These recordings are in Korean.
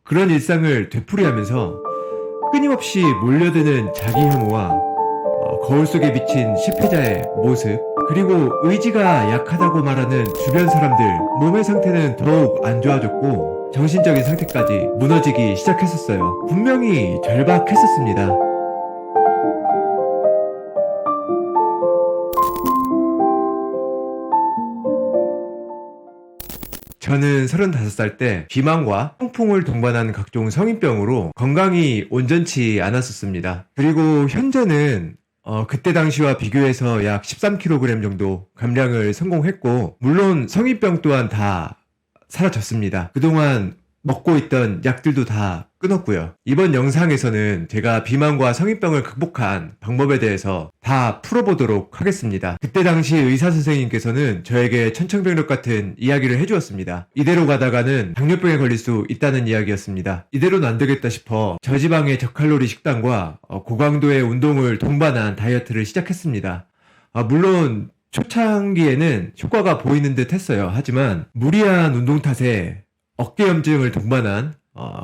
그런 일상을 되풀이하면서 끊임없이 몰려드는 자기 혐오와 거울 속에 비친 실패자의 모습, 그리고 의지가 약하다고 말하는 주변 사람들, 몸의 상태는 더욱 안 좋아졌고 정신적인 상태까지 무너지기 시작했었어요. 분명히 절박했었습니다. 저는 35살 때 비만과 통풍을 동반한 각종 성인병으로 건강이 온전치 않았었습니다. 그리고 현재는 그때 당시와 비교해서 약 13kg 정도 감량을 성공했고, 물론 성인병 또한 다 사라졌습니다. 그동안 먹고 있던 약들도 다 끊었고요. 이번 영상에서는 제가 비만과 성인병을 극복한 방법에 대해서 다 풀어보도록 하겠습니다. 그때 당시 의사 선생님께서는 저에게 천청백력 같은 이야기를 해주었습니다. 이대로 가다가는 당뇨병에 걸릴 수 있다는 이야기였습니다. 이대로는 안 되겠다 싶어 저지방의 저칼로리 식단과 고강도의 운동을 동반한 다이어트를 시작했습니다. 물론 초창기에는 효과가 보이는 듯 했어요. 하지만 무리한 운동 탓에 어깨염증을 동반한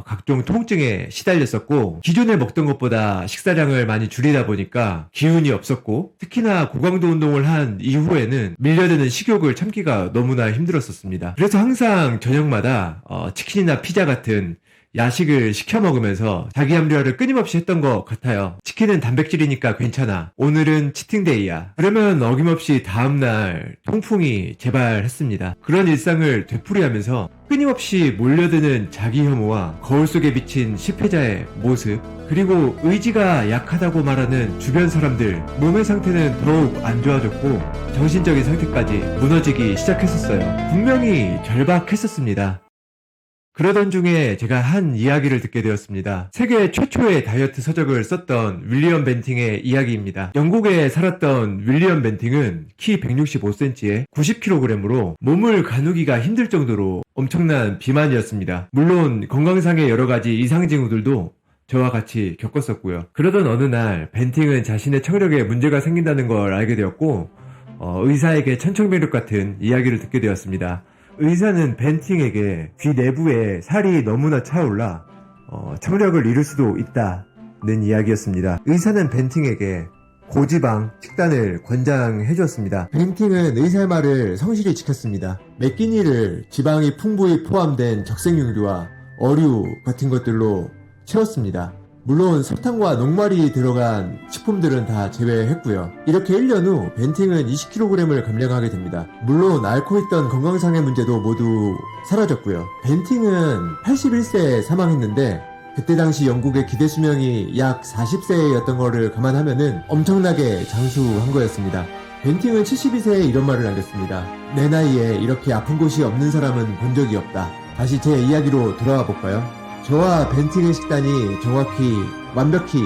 각종 통증에 시달렸었고, 기존에 먹던 것보다 식사량을 많이 줄이다 보니까 기운이 없었고, 특히나 고강도 운동을 한 이후에는 밀려드는 식욕을 참기가 너무나 힘들었었습니다. 그래서 항상 저녁마다 치킨이나 피자 같은 야식을 시켜 먹으면서 자기 합리화를 끊임없이 했던 것 같아요. 치킨은 단백질이니까 괜찮아, 오늘은 치팅데이야, 그러면 어김없이 다음날 통풍이 재발했습니다. 그런 일상을 되풀이하면서 끊임없이 몰려드는 자기 혐오와 거울 속에 비친 실패자의 모습, 그리고 의지가 약하다고 말하는 주변 사람들, 몸의 상태는 더욱 안 좋아졌고 정신적인 상태까지 무너지기 시작했었어요. 분명히 절박했었습니다. 그러던 중에 제가 한 이야기를 듣게 되었습니다. 세계 최초의 다이어트 서적을 썼던 윌리엄 벤팅의 이야기입니다. 영국에 살았던 윌리엄 벤팅은 키 165cm에 90kg으로 몸을 가누기가 힘들 정도로 엄청난 비만이었습니다. 물론 건강상의 여러가지 이상 징후들도 저와 같이 겪었었고요. 그러던 어느 날 벤팅은 자신의 청력에 문제가 생긴다는 걸 알게 되었고, 의사에게 천청백력 같은 이야기를 듣게 되었습니다. 의사는 벤팅에게 귀 내부에 살이 너무나 차올라 청력을 잃을 수도 있다는 이야기였습니다. 의사는 벤팅에게 고지방 식단을 권장해 주었습니다. 벤팅은 의사의 말을 성실히 지켰습니다. 매 끼니를 지방이 풍부히 포함된 적색육류와 어류 같은 것들로 채웠습니다. 물론 설탕과 녹말이 들어간 식품들은 다 제외했고요. 이렇게 1년 후 벤팅은 20kg을 감량하게 됩니다. 물론 앓고 있던 건강상의 문제도 모두 사라졌고요. 벤팅은 81세에 사망했는데, 그때 당시 영국의 기대 수명이 약 40세였던 거를 감안하면은 엄청나게 장수한 거였습니다. 벤팅은 72세에 이런 말을 남겼습니다. 내 나이에 이렇게 아픈 곳이 없는 사람은 본 적이 없다. 다시 제 이야기로 돌아와 볼까요? 저와 벤팅의 식단이 정확히 완벽히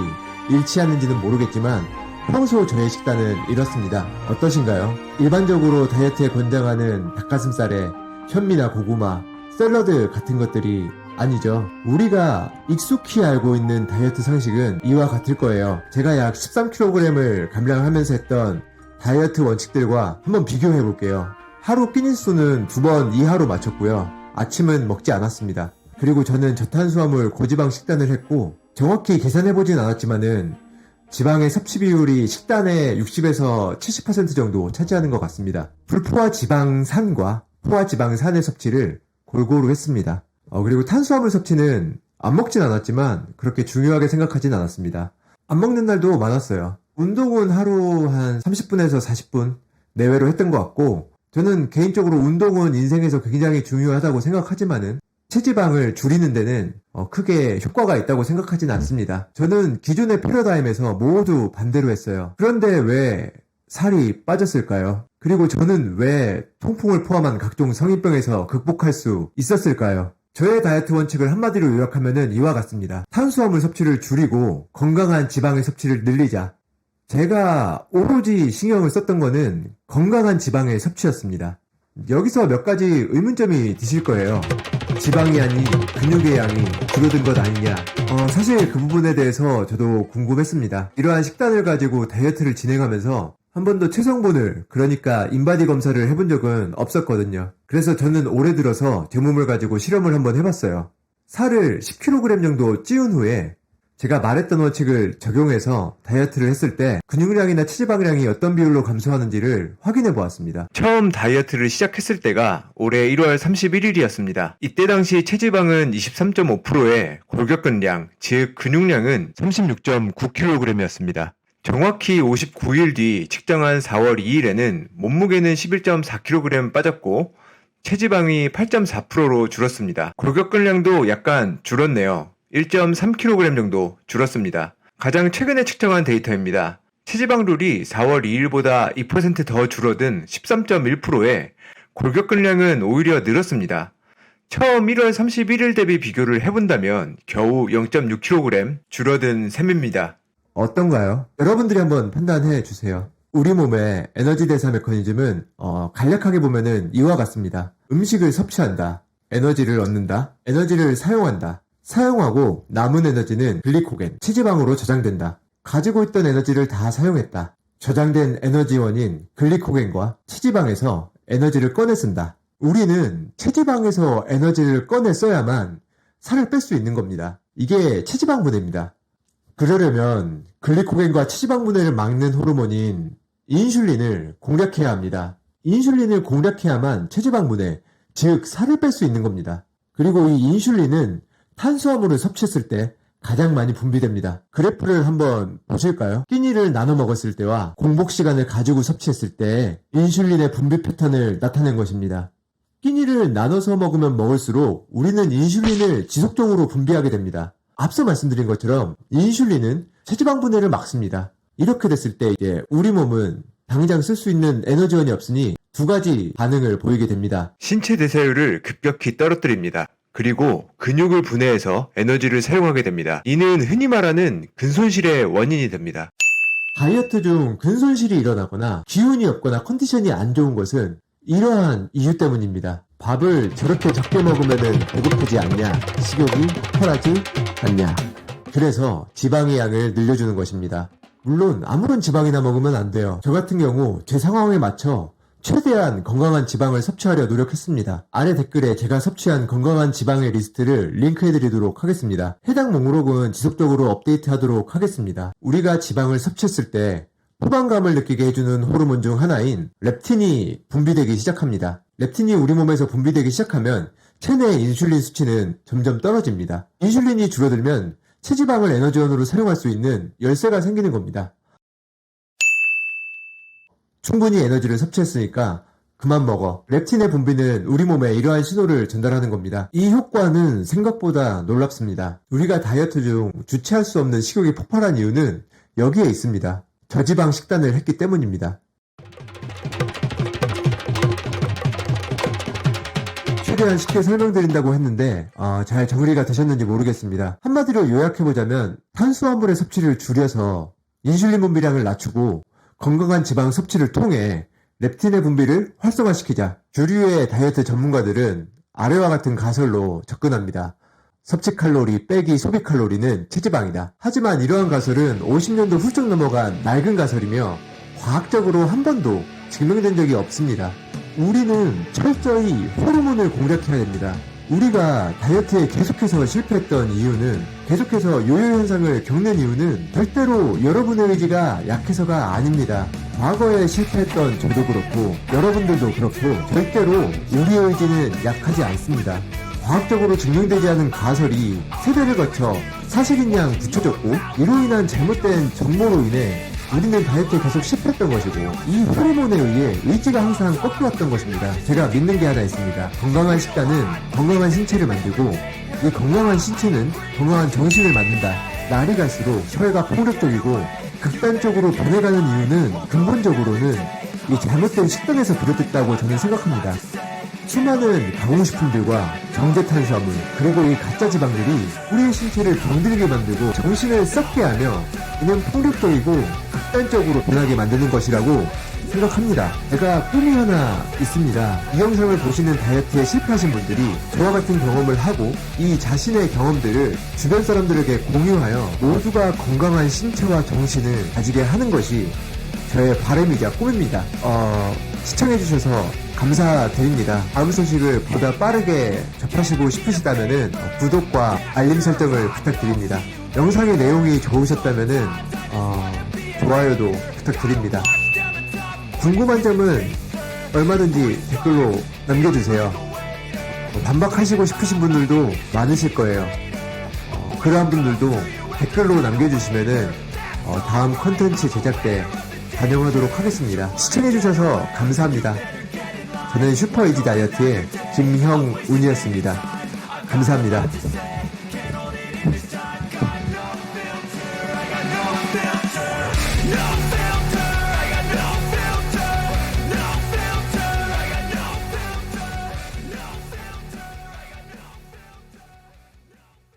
일치하는지는 모르겠지만 평소 저의 식단은 이렇습니다. 어떠신가요? 일반적으로 다이어트에 권장하는 닭가슴살에 현미나 고구마, 샐러드 같은 것들이 아니죠. 우리가 익숙히 알고 있는 다이어트 상식은 이와 같을 거예요. 제가 약 13kg을 감량하면서 했던 다이어트 원칙들과 한번 비교해 볼게요. 하루 끼니 수는 2번 이하로 맞췄고요. 아침은 먹지 않았습니다. 그리고 저는 저탄수화물 고지방 식단을 했고, 정확히 계산해보진 않았지만은 지방의 섭취 비율이 식단의 60에서 70% 정도 차지하는 것 같습니다. 불포화 지방산과 포화 지방산의 섭취를 골고루 했습니다. 그리고 탄수화물 섭취는 안 먹진 않았지만 그렇게 중요하게 생각하진 않았습니다. 안 먹는 날도 많았어요. 운동은 하루 한 30분에서 40분 내외로 했던 것 같고, 저는 개인적으로 운동은 인생에서 굉장히 중요하다고 생각하지만은 체지방을 줄이는 데는 크게 효과가 있다고 생각하진 않습니다. 저는 기존의 패러다임에서 모두 반대로 했어요. 그런데 왜 살이 빠졌을까요? 그리고 저는 왜 통풍을 포함한 각종 성인병에서 극복할 수 있었을까요? 저의 다이어트 원칙을 한마디로 요약하면 이와 같습니다. 탄수화물 섭취를 줄이고 건강한 지방의 섭취를 늘리자. 제가 오로지 신경을 썼던 거는 건강한 지방의 섭취였습니다. 여기서 몇 가지 의문점이 드실 거예요. 지방이 아닌 근육의 양이 줄어든 것 아니냐. 사실 그 부분에 대해서 저도 궁금했습니다. 이러한 식단을 가지고 다이어트를 진행하면서 한 번도 체성분을, 그러니까 인바디 검사를 해본 적은 없었거든요. 그래서 저는 올해 들어서 제 몸을 가지고 실험을 한번 해봤어요. 살을 10kg 정도 찌운 후에 제가 말했던 원칙을 적용해서 다이어트를 했을 때 근육량이나 체지방량이 어떤 비율로 감소하는지를 확인해 보았습니다. 처음 다이어트를 시작했을 때가 올해 1월 31일이었습니다. 이때 당시 체지방은 23.5%에 골격근량, 즉 근육량은 36.9kg이었습니다. 정확히 59일 뒤 측정한 4월 2일에는 몸무게는 11.4kg 빠졌고 체지방이 8.4%로 줄었습니다. 골격근량도 약간 줄었네요. 1.3kg 정도 줄었습니다. 가장 최근에 측정한 데이터입니다. 체지방률이 4월 2일보다 2% 더 줄어든 13.1%에 골격근량은 오히려 늘었습니다. 처음 1월 31일 대비 비교를 해본다면 겨우 0.6kg 줄어든 셈입니다. 어떤가요? 여러분들이 한번 판단해 주세요. 우리 몸의 에너지 대사 메커니즘은 간략하게 보면은 이와 같습니다. 음식을 섭취한다, 에너지를 얻는다, 에너지를 사용한다, 사용하고 남은 에너지는 글리코겐, 체지방으로 저장된다. 가지고 있던 에너지를 다 사용했다. 저장된 에너지원인 글리코겐과 체지방에서 에너지를 꺼내 쓴다. 우리는 체지방에서 에너지를 꺼내 써야만 살을 뺄 수 있는 겁니다. 이게 체지방 분해입니다. 그러려면 글리코겐과 체지방 분해를 막는 호르몬인 인슐린을 공략해야 합니다. 인슐린을 공략해야만 체지방 분해, 즉 살을 뺄 수 있는 겁니다. 그리고 이 인슐린은 탄수화물을 섭취했을 때 가장 많이 분비됩니다. 그래프를 한번 보실까요? 끼니를 나눠 먹었을 때와 공복 시간을 가지고 섭취했을 때 인슐린의 분비 패턴을 나타낸 것입니다. 끼니를 나눠서 먹으면 먹을수록 우리는 인슐린을 지속적으로 분비하게 됩니다. 앞서 말씀드린 것처럼 인슐린은 체지방 분해를 막습니다. 이렇게 됐을 때 이제 우리 몸은 당장 쓸 수 있는 에너지원이 없으니 두 가지 반응을 보이게 됩니다. 신체 대사율을 급격히 떨어뜨립니다. 그리고 근육을 분해해서 에너지를 사용하게 됩니다. 이는 흔히 말하는 근손실의 원인이 됩니다. 다이어트 중 근손실이 일어나거나 기운이 없거나 컨디션이 안 좋은 것은 이러한 이유 때문입니다. 밥을 저렇게 적게 먹으면 배고프지 않냐, 식욕이 털하지 않냐. 그래서 지방의 양을 늘려주는 것입니다. 물론 아무런 지방이나 먹으면 안 돼요. 저 같은 경우 제 상황에 맞춰 최대한 건강한 지방을 섭취하려 노력했습니다. 아래 댓글에 제가 섭취한 건강한 지방의 리스트를 링크해드리도록 하겠습니다. 해당 목록은 지속적으로 업데이트하도록 하겠습니다. 우리가 지방을 섭취했을 때 포만감을 느끼게 해주는 호르몬 중 하나인 렙틴이 분비되기 시작합니다. 렙틴이 우리 몸에서 분비되기 시작하면 체내 인슐린 수치는 점점 떨어집니다. 인슐린이 줄어들면 체지방을 에너지원으로 사용할 수 있는 열쇠가 생기는 겁니다. 충분히 에너지를 섭취했으니까 그만 먹어. 렙틴의 분비는 우리 몸에 이러한 신호를 전달하는 겁니다. 이 효과는 생각보다 놀랍습니다. 우리가 다이어트 중 주체할 수 없는 식욕이 폭발한 이유는 여기에 있습니다. 저지방 식단을 했기 때문입니다. 최대한 쉽게 설명드린다고 했는데 잘 정리가 되셨는지 모르겠습니다. 한마디로 요약해보자면 탄수화물의 섭취를 줄여서 인슐린 분비량을 낮추고 건강한 지방 섭취를 통해 렙틴의 분비를 활성화시키자. 주류의 다이어트 전문가들은 아래와 같은 가설로 접근합니다. 섭취 칼로리 빼기 소비 칼로리는 체지방이다. 하지만 이러한 가설은 50년도 훌쩍 넘어간 낡은 가설이며 과학적으로 한 번도 증명된 적이 없습니다. 우리는 철저히 호르몬을 공략해야 됩니다. 우리가 다이어트에 계속해서 실패했던 이유는, 계속해서 요요 현상을 겪는 이유는 절대로 여러분의 의지가 약해서가 아닙니다. 과거에 실패했던 저도 그렇고 여러분들도 그렇고 절대로 우리의 의지는 약하지 않습니다. 과학적으로 증명되지 않은 가설이 세대를 거쳐 사실인 양 굳혀졌고 이로 인한 잘못된 정보로 인해 우리는 다이어트에 계속 실패했던 것이고 이 호르몬에 의해 의지가 항상 꺾여왔던 것입니다. 제가 믿는 게 하나 있습니다. 건강한 식단은 건강한 신체를 만들고 이 건강한 신체는 건강한 정신을 만든다. 날이 갈수록 혈액가 폭력적이고 극단적으로 변해가는 이유는 근본적으로는 이 잘못된 식단에서 비롯됐다고 저는 생각합니다. 수많은 가공식품들과 정제탄수화물 그리고 이 가짜 지방들이 우리의 신체를 병들게 만들고 정신을 썩게 하며 이는 폭력적이고 극단적으로 변하게 만드는 것이라고 생각합니다. 제가 꿈이 하나 있습니다. 이 영상을 보시는 다이어트에 실패하신 분들이 저와 같은 경험을 하고 이 자신의 경험들을 주변 사람들에게 공유하여 모두가 건강한 신체와 정신을 가지게 하는 것이 저의 바람이자 꿈입니다. 시청해주셔서 감사드립니다. 다음 소식을 보다 빠르게 접하시고 싶으시다면은 구독과 알림 설정을 부탁드립니다. 영상의 내용이 좋으셨다면은 좋아요도 부탁드립니다. 궁금한 점은 얼마든지 댓글로 남겨주세요. 반박하시고 싶으신 분들도 많으실 거예요. 그러한 분들도 댓글로 남겨주시면은 다음 컨텐츠 제작 때 반영하도록 하겠습니다. 시청해주셔서 감사합니다. 저는 슈퍼이지 다이어트의 김형운이었습니다. 감사합니다.